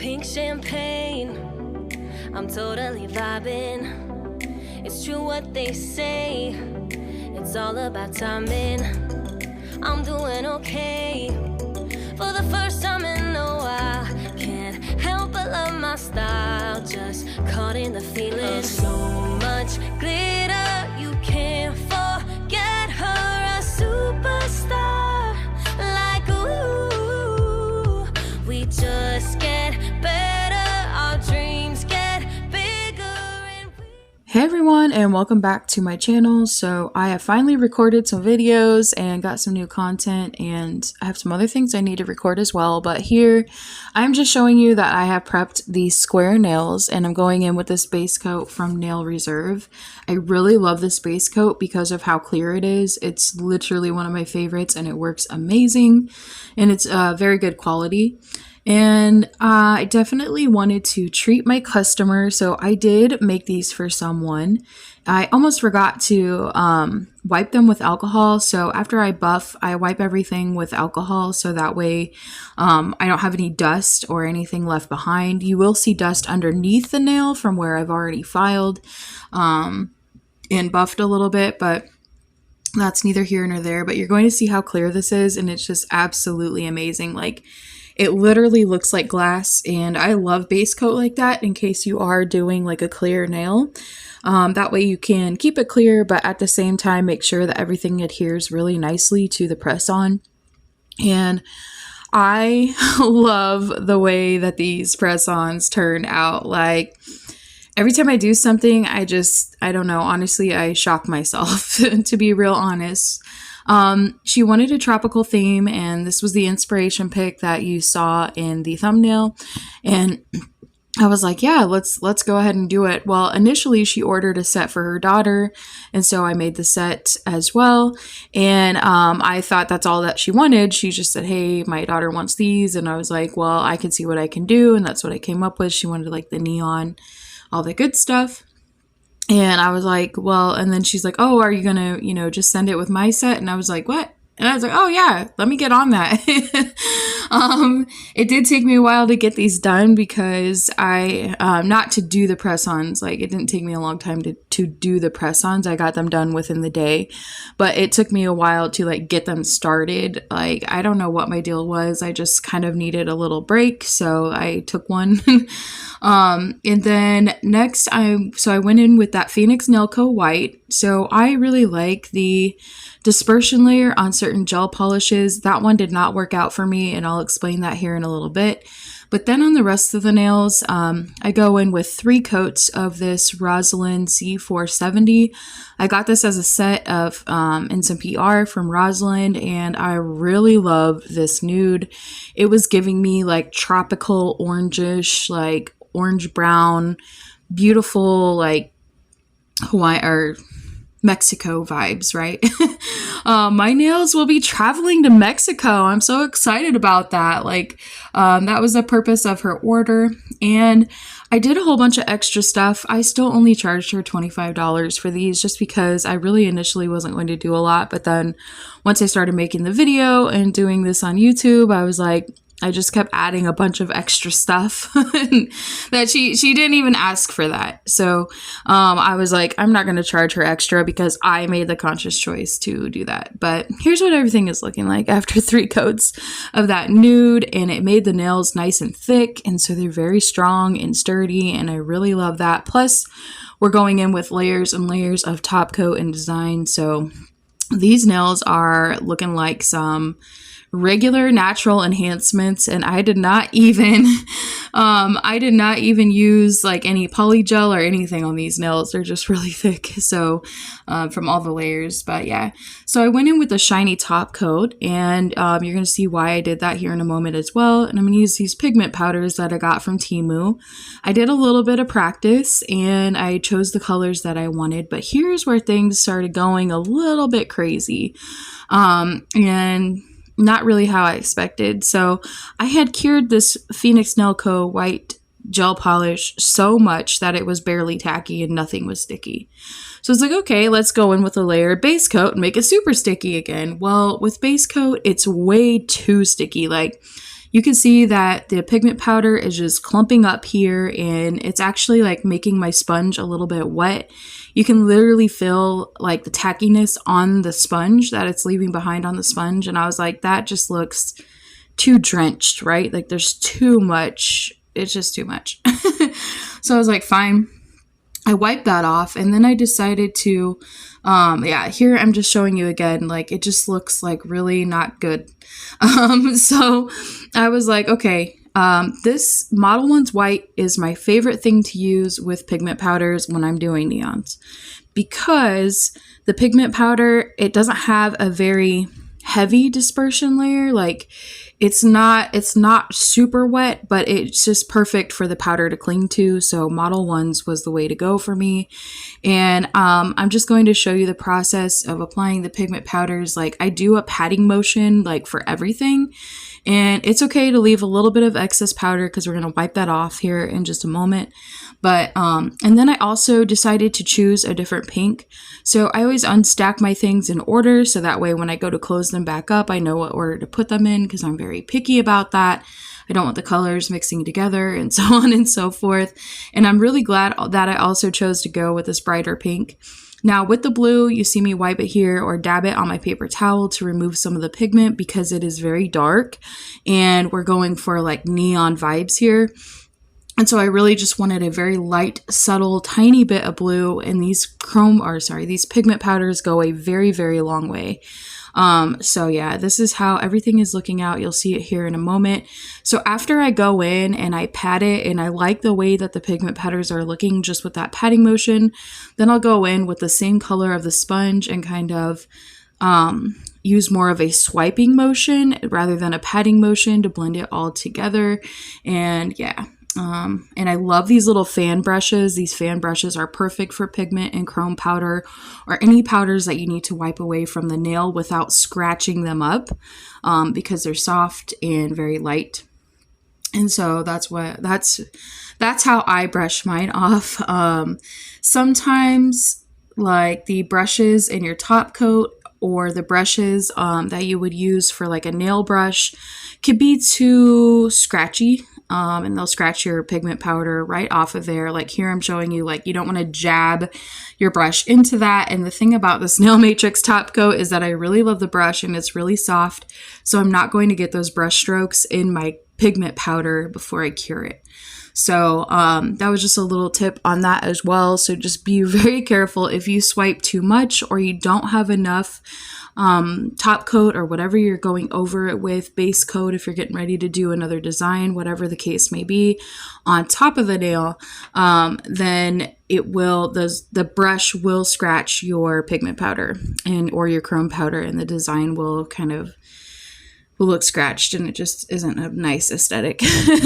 pink champagne. I'm totally vibing. It's true what they say. It's all about timing. I'm doing okay. For the first time in a while, can't help but love my style. Just caught in the feeling. So much glitter, you can't forget her. A superstar, like ooh. We just get better, our dreams get bigger. Hey everyone, and welcome back to my channel. So I have finally recorded some videos and got some new content, and I have some other things I need to record as well. But here I'm just showing you that I have prepped these square nails, and I'm going in with this base coat from Nail Reserve. I really love this base coat because of how clear it is. It's literally one of my favorites, and it works amazing, and it's very good quality. And I definitely wanted to treat my customer, so I did make these for someone. I almost forgot to wipe them with alcohol, so after I buff, I wipe everything with alcohol so that way I don't have any dust or anything left behind. You will see dust underneath the nail from where I've already filed and buffed a little bit, but that's neither here nor there. But you're going to see how clear this is, and it's just absolutely amazing. Like, it literally looks like glass, and I love base coat like that in case you are doing like a clear nail. That way you can keep it clear, but at the same time make sure that everything adheres really nicely to the press-on. And I love the way that these press-ons turn out. Like, every time I do something, I don't know, honestly, I shock myself, to be real honest. She wanted a tropical theme, and this was the inspiration pic that you saw in the thumbnail, and I was like, yeah, let's go ahead and do it. Well, initially she ordered a set for her daughter, and so I made the set as well, and I thought that's all that she wanted. She just said, hey, my daughter wants these, and I was like, well, I can see what I can do, and that's what I came up with. She wanted like the neon, all the good stuff. And I was like, well, and then she's like, oh, are you gonna, just send it with my set? And I was like, what? And I was like, oh yeah, let me get on that. It did take me a while to get these done because not to do the press-ons, like it didn't take me a long time to do the press-ons. I got them done within the day, but it took me a while to like get them started. Like, I don't know what my deal was. I just kind of needed a little break, so I took one. And then next I went in with that Fenixx Nail Co White. So I really like the dispersion layer on certain gel polishes. That one did not work out for me, and I'll explain that here in a little bit. But then on the rest of the nails, I go in with 3 coats of this ROSALIND C470. I got this as a set of in some PR from ROSALIND, and I really love this nude. It was giving me like tropical orangish, like orange brown, beautiful, like Hawaii or Mexico vibes, right? My nails will be traveling to Mexico. I'm so excited about that. Like, that was the purpose of her order. And I did a whole bunch of extra stuff. I still only charged her $25 for these just because I really initially wasn't going to do a lot. But then once I started making the video and doing this on YouTube, I was like, I just kept adding a bunch of extra stuff that she didn't even ask for that. So I was like, I'm not going to charge her extra because I made the conscious choice to do that. But here's what everything is looking like after 3 coats of that nude, and it made the nails nice and thick, and so they're very strong and sturdy, and I really love that. Plus, we're going in with layers and layers of top coat and design, so these nails are looking like some regular natural enhancements, and I did not even use like any polygel or anything on these nails. They're just really thick, so from all the layers. But yeah, so I went in with a shiny top coat, and you're gonna see why I did that here in a moment as well. And I'm gonna use these pigment powders that I got from Temu. I did a little bit of practice, and I chose the colors that I wanted, but here's where things started going a little bit crazy, and not really how I expected. So I had cured this Fenixx Nail Co White gel polish so much that it was barely tacky and nothing was sticky. So it's like, okay, let's go in with a layered base coat and make it super sticky again. Well, with base coat, it's way too sticky. Like, you can see that the pigment powder is just clumping up here, and it's actually like making my sponge a little bit wet. You can literally feel like the tackiness on the sponge that it's leaving behind on the sponge. And I was like, that just looks too drenched, right? Like there's too much. It's just too much. So I was like, fine. I wiped that off, and then I decided to, yeah, here I'm just showing you again, like it just looks like really not good. So I was like, okay, this Model 1's white is my favorite thing to use with pigment powders when I'm doing neons, because the pigment powder, it doesn't have a very heavy dispersion layer. Like it's not super wet, but it's just perfect for the powder to cling to. So Model 1's was the way to go for me. And I'm just going to show you the process of applying the pigment powders. Like I do a patting motion like for everything. And it's okay to leave a little bit of excess powder because we're going to wipe that off here in just a moment. But, and then I also decided to choose a different pink. So I always unstack my things in order, so that way when I go to close them back up, I know what order to put them in, because I'm very picky about that. I don't want the colors mixing together and so on and so forth. And I'm really glad that I also chose to go with this brighter pink. Now with the blue, you see me wipe it here or dab it on my paper towel to remove some of the pigment because it is very dark and we're going for like neon vibes here. And so I really just wanted a very light, subtle, tiny bit of blue, and these these pigment powders go a very, very long way. So yeah, this is how everything is looking out. You'll see it here in a moment. So after I go in and I pat it and I like the way that the pigment powders are looking just with that patting motion, then I'll go in with the same color of the sponge and kind of use more of a swiping motion rather than a patting motion to blend it all together. And yeah. And I love these little fan brushes. These fan brushes are perfect for pigment and chrome powder or any powders that you need to wipe away from the nail without scratching them up, because they're soft and very light. And so that's how I brush mine off. Sometimes like the brushes in your top coat or the brushes that you would use for like a nail brush could be too scratchy. And they'll scratch your pigment powder right off of there. Like here I'm showing you, like you don't want to jab your brush into that. And the thing about this Nail Matrix top coat is that I really love the brush and it's really soft. So I'm not going to get those brush strokes in my pigment powder before I cure it. So that was just a little tip on that as well. So just be very careful if you swipe too much or you don't have enough top coat or whatever you're going over it with, base coat if you're getting ready to do another design, whatever the case may be, on top of the nail, then it will, the brush will scratch your pigment powder or your chrome powder, and the design will kind of look scratched and it just isn't a nice aesthetic.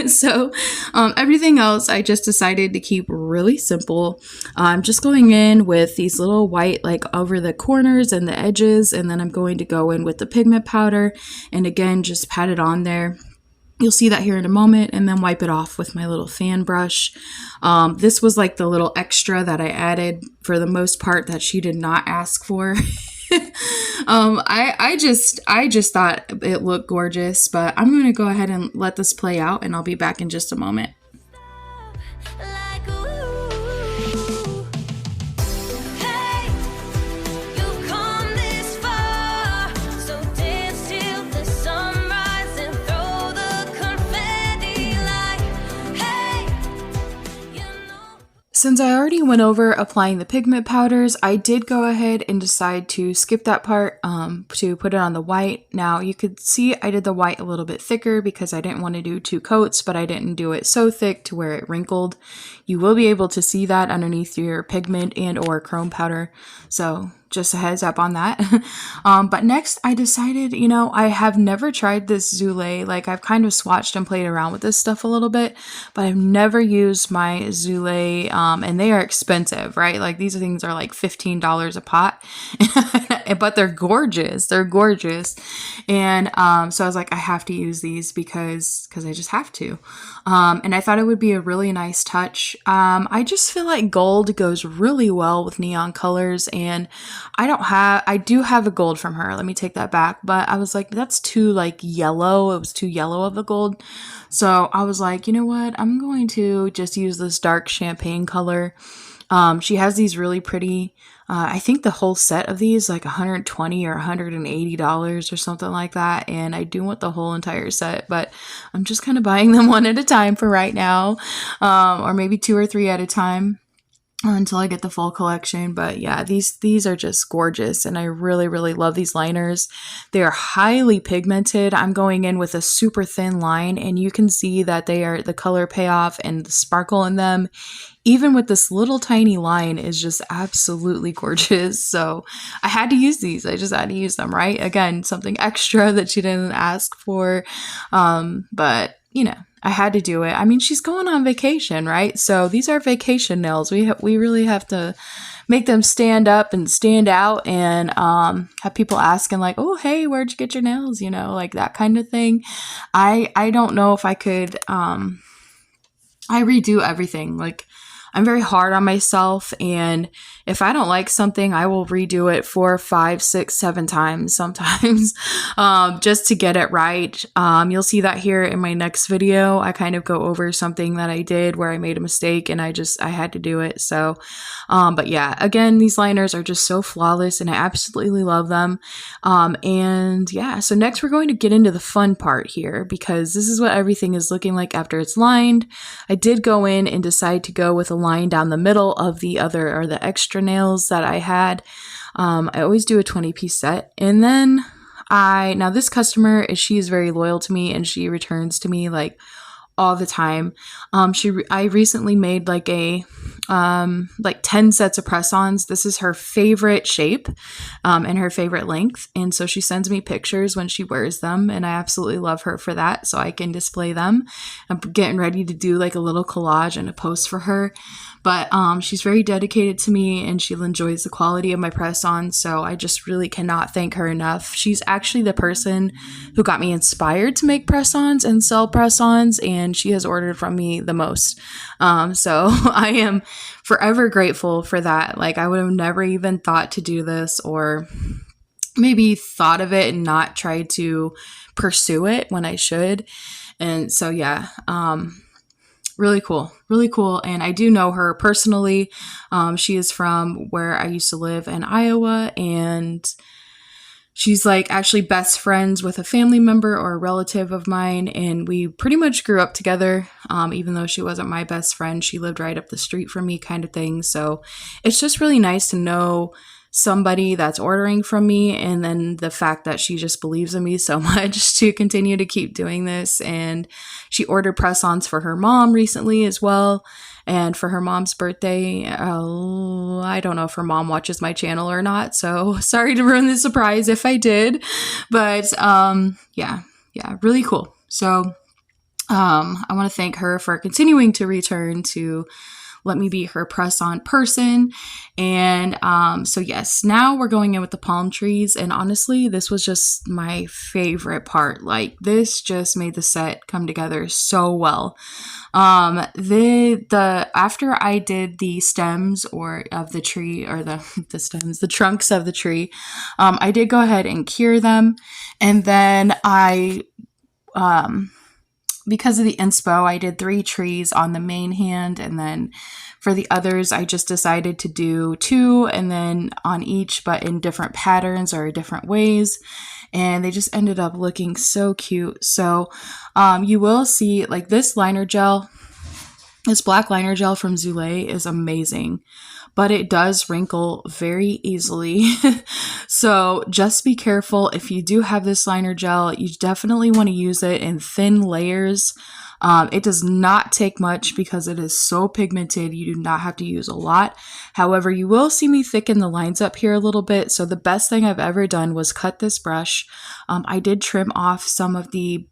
So everything else I just decided to keep really simple. I'm just going in with these little white like over the corners and the edges, and then I'm going to go in with the pigment powder and again just pat it on there. You'll see that here in a moment, and then wipe it off with my little fan brush. This was like the little extra that I added for the most part that she did not ask for. I just thought it looked gorgeous, but I'm going to go ahead and let this play out and I'll be back in just a moment. Since I already went over applying the pigment powders, I did go ahead and decide to skip that part to put it on the white. Now you could see I did the white a little bit thicker because I didn't want to do 2 coats, but I didn't do it so thick to where it wrinkled. You will be able to see that underneath your pigment and or chrome powder. So just a heads up on that. But next I decided, you know, I have never tried this Zulay. Like I've kind of swatched and played around with this stuff a little bit, but I've never used my Zulay, and they are expensive, right? Like these things are like $15 a pot, but they're gorgeous. They're gorgeous. And so I was like, I have to use these because I just have to. And I thought it would be a really nice touch. I just feel like gold goes really well with neon colors, and I do have a gold from her. Let me take that back. But I was like, that's too like yellow. It was too yellow of a gold. So I was like, you know what? I'm going to just use this dark champagne color. She has these really pretty, I think the whole set of these like $120 or $180 or something like that. And I do want the whole entire set, but I'm just kind of buying them one at a time for right now. Or maybe 2 or 3 at a time until I get the full collection. But yeah, these are just gorgeous, and I really, really love these liners. They are highly pigmented. I'm going in with a super thin line, and you can see that they are the color payoff and the sparkle in them, even with this little tiny line, is just absolutely gorgeous. So I had to use these. I just had to use them, right? Again, something extra that she didn't ask for. But you know, I had to do it. I mean, she's going on vacation, right? So these are vacation nails. We really have to make them stand up and stand out, and have people asking like, oh, hey, where'd you get your nails? You know, like that kind of thing. I don't know if I could, I redo everything. Like, I'm very hard on myself, and if I don't like something, I will redo it 4, 5, 6, 7 times sometimes, just to get it right. You'll see that here in my next video. I kind of go over something that I did where I made a mistake, and I had to do it. So, but yeah, again, these liners are just so flawless, and I absolutely love them. And yeah, so next we're going to get into the fun part here, because this is what everything is looking like after it's lined. I did go in and decide to go with a line down the middle of the other, or the extra nails that I had. I always do a 20-piece set. And then now this customer, she is very loyal to me, and she returns to me like all the time. I recently made like a like 10 sets of press-ons. This is her favorite shape and her favorite length, and so she sends me pictures when she wears them, and I absolutely love her for that, so I can display them. I'm getting ready to do like a little collage and a post for her. But she's very dedicated to me, and she enjoys the quality of my press-ons, so I just really cannot thank her enough. She's actually the person who got me inspired to make press-ons and sell press-ons, and she has ordered from me the most. So I am forever grateful for that. Like, I would have never even thought to do this, or maybe thought of it and not tried to pursue it when I should. And so yeah, really cool, really cool. And I do know her personally. She is from where I used to live in Iowa, and she's like actually best friends with a family member or a relative of mine, and we pretty much grew up together. Even though she wasn't my best friend, she lived right up the street from me, kind of thing. So it's just really nice to know somebody that's ordering from me, and then the fact that she just believes in me so much to continue to keep doing this. And she ordered press-ons for her mom recently as well, and for her mom's birthday. I don't know if her mom watches my channel or not, so sorry to ruin the surprise if I did, but yeah, really cool. So I want to thank her for continuing to return to let me be her press-on person. And so yes, now we're going in with the palm trees. And honestly, this was just my favorite part. Like, this just made the set come together so well. After I did the stems of the tree, or the trunks of the tree, I did go ahead and cure them. And then because of the inspo, I did 3 trees on the main hand, and then for the others, I just decided to do 2, and then on each, but in different patterns or different ways, and they just ended up looking so cute. So you will see, like, this liner gel, this black liner gel from Zulay is amazing, but it does wrinkle very easily. So just be careful. If you do have this liner gel, you definitely want to use it in thin layers. It does not take much because it is so pigmented. You do not have to use a lot. However, you will see me thicken the lines up here a little bit. So the best thing I've ever done was cut this brush. I did trim off some of the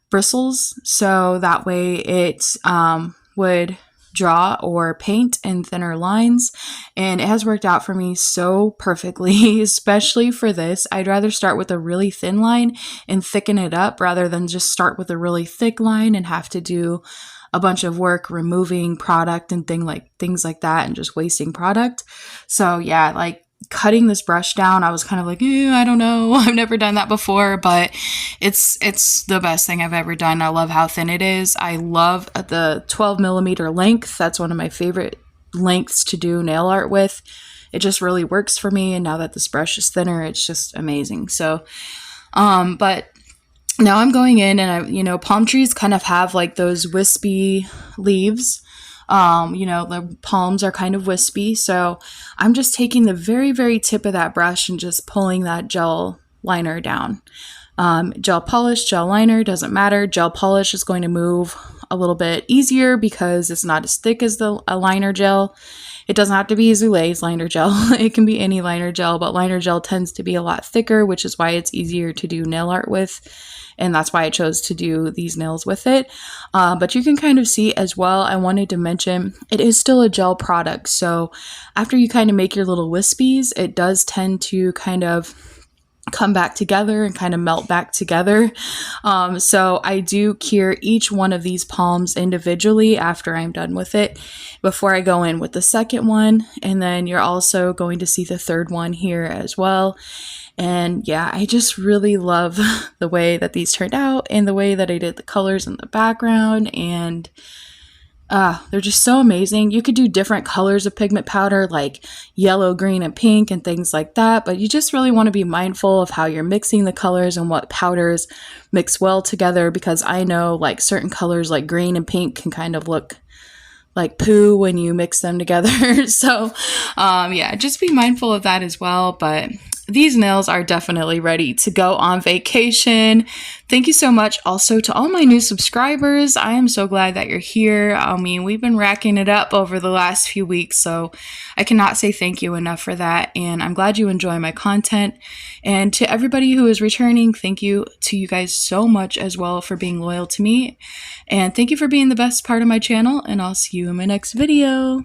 bristles, so that way it would draw or paint in thinner lines, and it has worked out for me so perfectly. Especially for this, I'd rather start with a really thin line and thicken it up rather than just start with a really thick line and have to do a bunch of work removing product and things like that, and just wasting product. So yeah, like, cutting this brush down, I was kind of like, I don't know. I've never done that before, but it's the best thing I've ever done. I love how thin it is. I love the 12 millimeter length. That's one of my favorite lengths to do nail art with. It just really works for me. And now that this brush is thinner, it's just amazing. So, but now I'm going in and palm trees kind of have like those wispy leaves. The palms are kind of wispy. So I'm just taking the very, very tip of that brush and just pulling that gel liner down. Gel polish, gel liner, doesn't matter. Gel polish is going to move a little bit easier because it's not as thick as the liner gel. It doesn't have to be Zulay's liner gel. It can be any liner gel, but liner gel tends to be a lot thicker, which is why it's easier to do nail art with. And that's why I chose to do these nails with it. But you can kind of see as well, I wanted to mention, it is still a gel product. So after you kind of make your little wispies, it does tend to kind of come back together and kind of melt back together. So I do cure each one of these palms individually after I'm done with it before I go in with the second one. And then you're also going to see the third one here as well. And yeah, I just really love the way that these turned out and the way that I did the colors in the background. And they're just so amazing. You could do different colors of pigment powder like yellow, green, and pink and things like that. But you just really want to be mindful of how you're mixing the colors and what powders mix well together, because I know like certain colors like green and pink can kind of look like poo when you mix them together. So yeah, just be mindful of that as well. But these nails are definitely ready to go on vacation. Thank you so much also to all my new subscribers. I am so glad that you're here. I mean, we've been racking it up over the last few weeks, so I cannot say thank you enough for that. And I'm glad you enjoy my content. And to everybody who is returning, thank you to you guys so much as well for being loyal to me. And thank you for being the best part of my channel, and I'll see you in my next video.